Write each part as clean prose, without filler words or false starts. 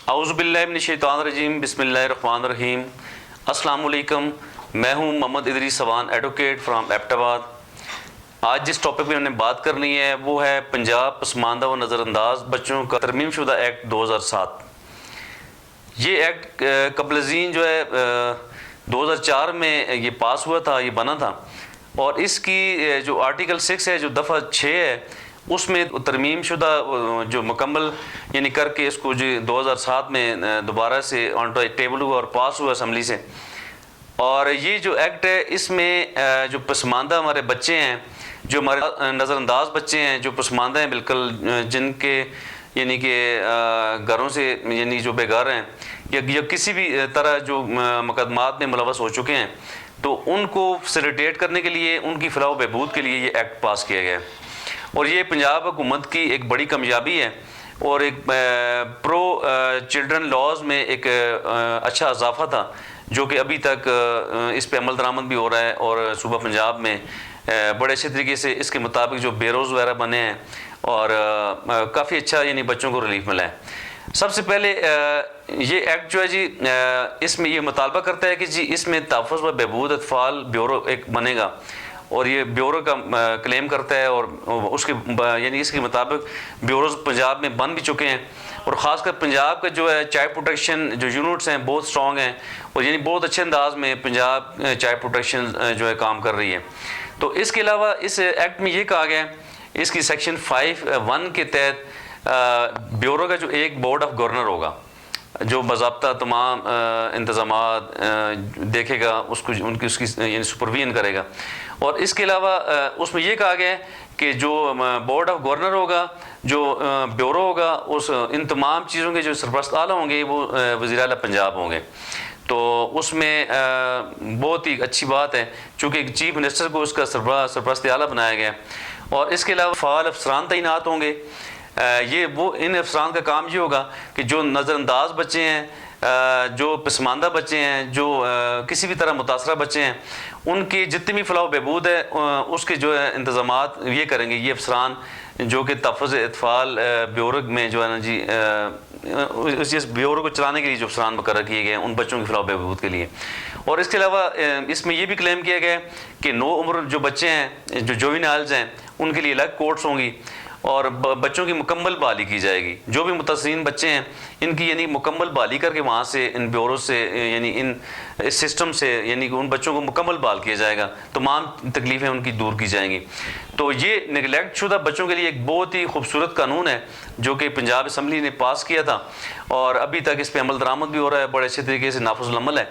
اعوذ باللہ من الشیطان الرجیم، بسم اللہ الرحمن الرحیم۔ السلام علیکم، میں ہوں محمد ادریس سوان، ایڈوکیٹ فرام ایکٹ آباد۔ آج جس ٹاپک میں ہم نے بات کرنی ہے وہ ہے پنجاب پسماندہ و نظر انداز بچوں کا ترمیم شدہ ایکٹ 2007۔ یہ ایکٹ قبل ازیں جو ہے 2004 میں یہ پاس ہوا تھا، یہ بنا تھا، اور اس کی جو آرٹیکل 6 ہے، جو دفعہ 6 ہے، اس میں ترمیم شدہ جو مکمل یعنی کر کے اس کو جو 2007 میں دوبارہ سے آن ٹیبل ہوا اور پاس ہوا اسمبلی سے۔ اور یہ جو ایکٹ ہے اس میں جو پسماندہ ہمارے بچے ہیں، جو ہمارے نظر انداز بچے ہیں، جو پسماندہ ہیں بالکل، جن کے یعنی کہ گھروں سے یعنی جو بے گھر ہیں یا کسی بھی طرح جو مقدمات میں ملوث ہو چکے ہیں، تو ان کو فیسیلیٹیٹ کرنے کے لیے، ان کی فلاح و بہبود کے لیے یہ ایکٹ پاس کیا گیا ہے۔ اور یہ پنجاب حکومت کی ایک بڑی کامیابی ہے اور ایک پرو چلڈرن لاز میں ایک اچھا اضافہ تھا، جو کہ ابھی تک اس پہ عمل درآمد بھی ہو رہا ہے، اور صوبہ پنجاب میں بڑے اچھے طریقے سے اس کے مطابق جو بیروز وغیرہ بنے ہیں اور کافی اچھا یعنی بچوں کو ریلیف ملا ہے۔ سب سے پہلے یہ ایکٹ جو ہے جی، اس میں یہ مطالبہ کرتا ہے کہ جی اس میں تحفظ و بہبود اطفال بیورو ایک بنے گا، اور یہ بیورو کا کلیم کرتا ہے، اور اس کے یعنی اس کے مطابق بیوروز پنجاب میں بن بھی چکے ہیں، اور خاص کر پنجاب کا جو ہے چائلڈ پروٹیکشن جو یونٹس ہیں بہت سٹرونگ ہیں، اور یعنی بہت اچھے انداز میں پنجاب چائلڈ پروٹیکشن جو ہے کام کر رہی ہے۔ تو اس کے علاوہ اس ایکٹ میں یہ کہا گیا ہے، اس کی سیکشن 5(1) کے تحت بیورو کا جو ایک بورڈ آف گورنر ہوگا، جو باضابطہ تمام انتظامات دیکھے گا، اس کو اس کی یعنی سپرویژن کرے گا۔ اور اس کے علاوہ اس میں یہ کہا گیا ہے کہ جو بورڈ آف گورنر ہوگا، جو بیورو ہوگا، ان تمام چیزوں کے جو سرپرست اعلیٰ ہوں گے وہ وزیر اعلیٰ پنجاب ہوں گے۔ تو اس میں بہت ہی اچھی بات ہے، چونکہ چیف منسٹر کو اس کا سرپرست اعلیٰ بنایا گیا ہے۔ اور اس کے علاوہ فعال افسران تعینات ہوں گے۔ ان افسران کا کام یہ ہوگا کہ جو نظر انداز بچے ہیں، جو پسماندہ بچے ہیں، جو کسی بھی طرح متاثرہ بچے ہیں، ان کی جتنی بھی فلاح و بہبود ہے اس کے جو ہے انتظامات یہ کریں گے یہ افسران، جو کہ تحفظ اطفال بیورو میں جو ہے نا جی، اس بیورو کو چلانے کے لیے جو افسران مقرر کیے گئے ہیں ان بچوں کی فلاح و بہبود کے لیے۔ اور اس کے علاوہ اس میں یہ بھی کلیم کیا گیا ہے کہ نو عمر جو بچے ہیں، جو جوینائلز ہیں، ان کے لیے الگ کورٹس ہوں گی، اور بچوں کی مکمل بحالی کی جائے گی۔ جو بھی متاثرین بچے ہیں ان کی یعنی مکمل بحالی کر کے وہاں سے ان بیورو سے یعنی ان سسٹم سے یعنی کہ ان بچوں کو مکمل بحال کیا جائے گا، تمام تکلیفیں ان کی دور کی جائیں گی۔ تو یہ نگلیکٹ شدہ بچوں کے لیے ایک بہت ہی خوبصورت قانون ہے، جو کہ پنجاب اسمبلی نے پاس کیا تھا، اور ابھی تک اس پہ عمل درآمد بھی ہو رہا ہے، بڑے اچھے طریقے سے نافذ العمل ہے۔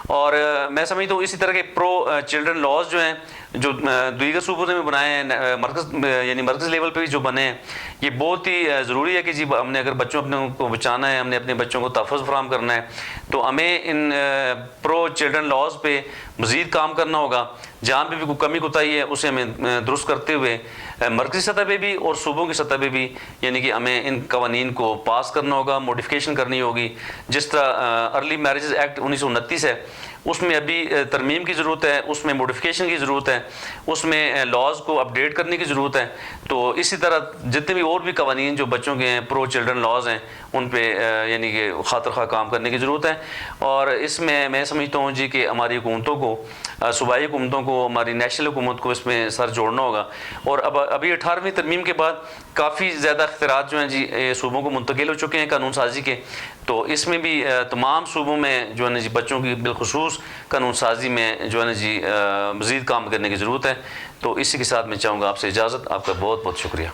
اور میں سمجھتا ہوں اسی طرح کے پرو چلڈرن لاز جو ہیں، جو دیگر صوبوں میں بنائے ہیں، مرکز یعنی مرکز لیول پہ بھی جو بنے ہیں، یہ بہت ہی ضروری ہے کہ جی ہم نے اگر بچوں اپنے کو بچانا ہے، ہم نے اپنے بچوں کو تحفظ فراہم کرنا ہے، تو ہمیں ان پرو چلڈرن لاز پہ مزید کام کرنا ہوگا۔ جہاں پہ بھی کوئی کمی کوتاہی ہے اسے ہمیں درست کرتے ہوئے مرکزی سطح پہ بھی اور صوبوں کی سطح پہ بھی یعنی کہ ہمیں ان قوانین کو پاس کرنا ہوگا، موڈیفکیشن کرنی ہوگی۔ جس طرح ارلی میرجز ایکٹ 1929 ہے، اس میں ابھی ترمیم کی ضرورت ہے، اس میں موڈیفکیشن کی ضرورت ہے، اس میں لاز کو اپڈیٹ کرنے کی ضرورت ہے۔ تو اسی طرح جتنے بھی اور بھی قوانین جو بچوں کے ہیں، پرو چلڈرن لاز ہیں، ان پہ یعنی کہ خاطر خواہ کام کرنے کی ضرورت ہے۔ اور اس میں سمجھتا ہوں جی کہ ہماری حکومتوں کو، صوبائی حکومتوں کو، ہماری نیشنل حکومت کو اس میں سر جوڑنا ہوگا۔ اور ابھی 18ویں ترمیم کے بعد کافی زیادہ اختیارات جو ہیں جی صوبوں کو منتقل ہو چکے ہیں قانون سازی کے، تو اس میں بھی تمام صوبوں میں جو ہے نا جی بچوں کی بالخصوص قانون سازی میں جو ہے نا جی مزید کام کرنے کی ضرورت ہے۔ تو اسی کے ساتھ میں چاہوں گا آپ سے اجازت۔ آپ کا بہت بہت شکریہ۔